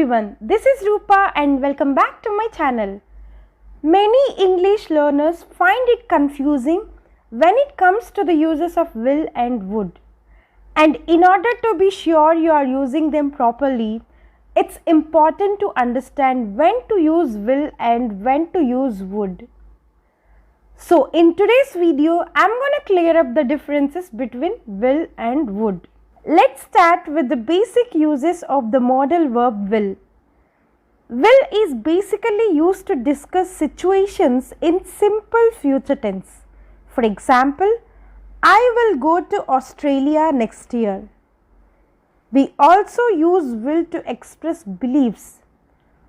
everyone, this is Rupa and welcome back to my channel. Many English learners find it confusing when it comes to the uses of will and would. And in order to be sure you are using them properly, it's important to understand when to use will and when to use would. So in today's video, I'm going to clear up the differences between will and would. Let's start with the basic uses of the modal verb will. Will is basically used to discuss situations in simple future tense. For example, I will go to Australia next year. We also use will to express beliefs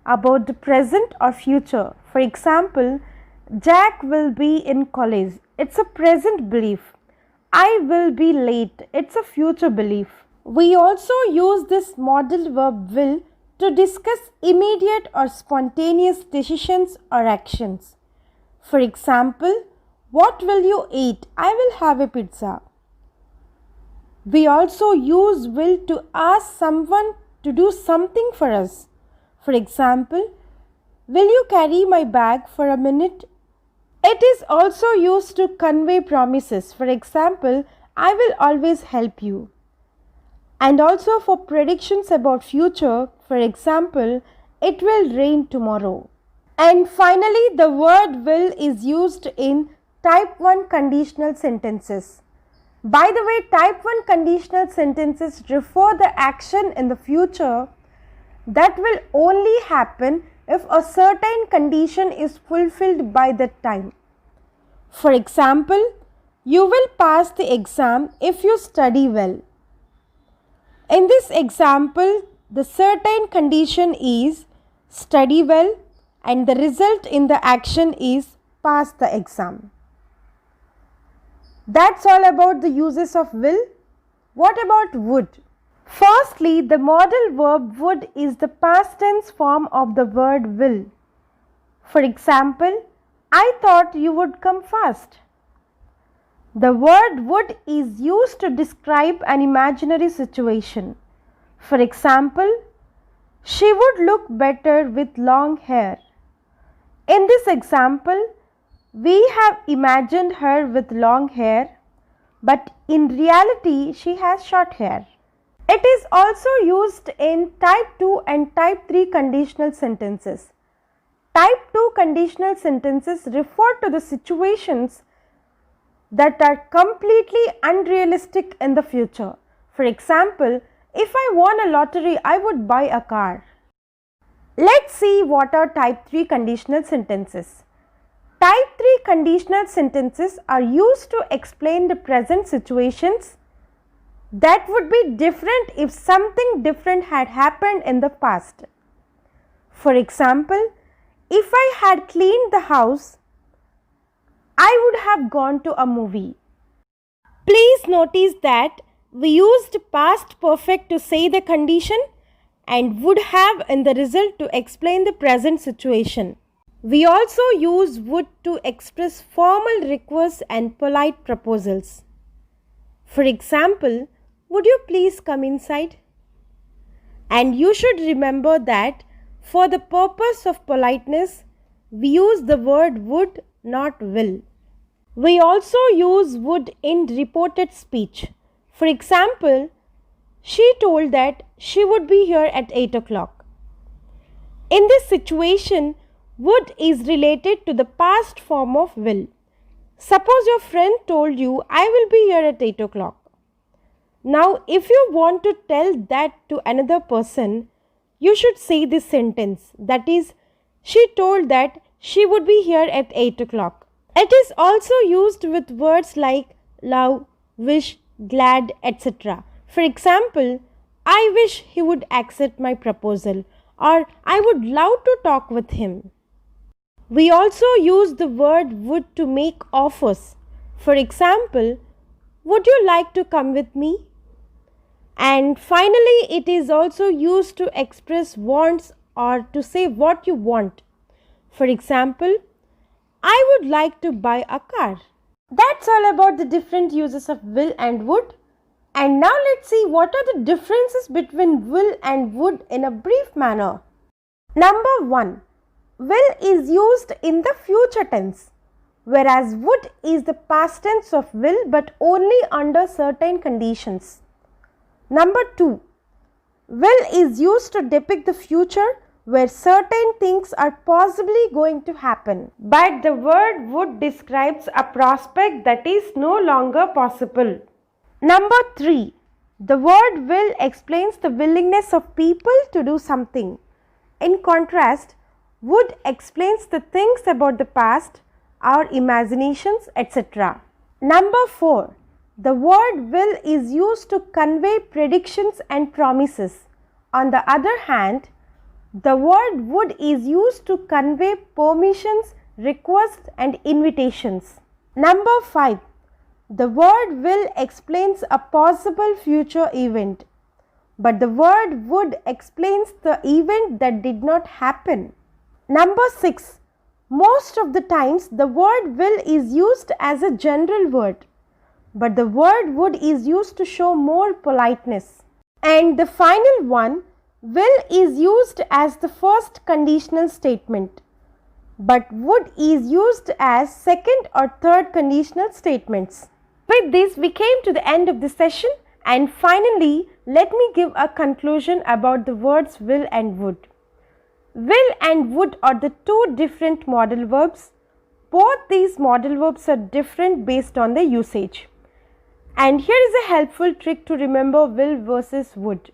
about the present or future. For example, Jack will be in college. It's a present belief. I will be late. It's a future belief. We also use this modal verb will to discuss immediate or spontaneous decisions or actions. For example, what will you eat? I will have a pizza. We also use will to ask someone to do something for us. For example, will you carry my bag for a minute? It is also used to convey promises. For example, I will always help you. And also for predictions about future. For example, it will rain tomorrow. And finally, the word will is used in type 1 conditional sentences. By the way, type 1 conditional sentences refer the action in the future that will only happen if a certain condition is fulfilled by that time. For example, you will pass the exam if you study well. In this example, the certain condition is study well and the result in the action is pass the exam. That's all about the uses of will. What about would? Firstly, the modal verb would is the past tense form of the word will. For example, I thought you would come fast. The word would is used to describe an imaginary situation. For example, she would look better with long hair. In this example, we have imagined her with long hair, but in reality, she has short hair. It is also used in type 2 and type 3 conditional sentences. Type 2 conditional sentences refer to the situations that are completely unrealistic in the future. For example, if I won a lottery, I would buy a car. Let's see what are type 3 conditional sentences. Type 3 conditional sentences are used to explain the present situations that would be different if something different had happened in the past. For example, if I had cleaned the house, I would have gone to a movie. Please notice that we used past perfect to say the condition and would have in the result to explain the present situation. We also use would to express formal requests and polite proposals. For example, would you please come inside? And you should remember that for the purpose of politeness, we use the word would, not will. We also use would in reported speech. For example, she told that she would be here at 8 o'clock. In this situation, would is related to the past form of will. Suppose your friend told you, I will be here at 8 o'clock. Now, if you want to tell that to another person, you should say this sentence, that is, she told that she would be here at 8 o'clock. It is also used with words like love, wish, glad, etc. For example, I wish he would accept my proposal, or I would love to talk with him. We also use the word would to make offers. For example, would you like to come with me? And finally, it is also used to express wants or to say what you want. For example, I would like to buy a car. That's all about the different uses of will and would. And now let's see what are the differences between will and would in a brief manner. Number 1. Will is used in the future tense, whereas would is the past tense of will but only under certain conditions. Number 2. Will is used to depict the future where certain things are possibly going to happen. But the word would describes a prospect that is no longer possible. Number 3. The word will explains the willingness of people to do something. In contrast, would explains the things about the past, our imaginations, etc. Number 4. The word will is used to convey predictions and promises. On the other hand, the word would is used to convey permissions, requests and invitations. Number 5. The word will explains a possible future event, but the word would explains the event that did not happen. Number 6. Most of the times the word will is used as a general word, but the word would is used to show more politeness. And the final one, will is used as the first conditional statement, but would is used as second or third conditional statements. With this, we came to the end of the session, and finally, let me give a conclusion about the words will and would. Will and would are the two different modal verbs. Both these modal verbs are different based on their usage. And here is a helpful trick to remember will versus would.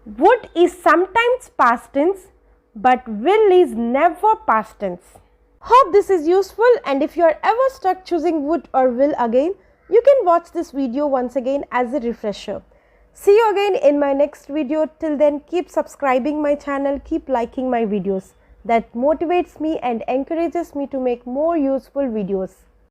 Would is sometimes past tense, but will is never past tense. Hope this is useful, and if you are ever stuck choosing would or will again, you can watch this video once again as a refresher. See you again in my next video. Till then, keep subscribing my channel, keep liking my videos. That motivates me and encourages me to make more useful videos.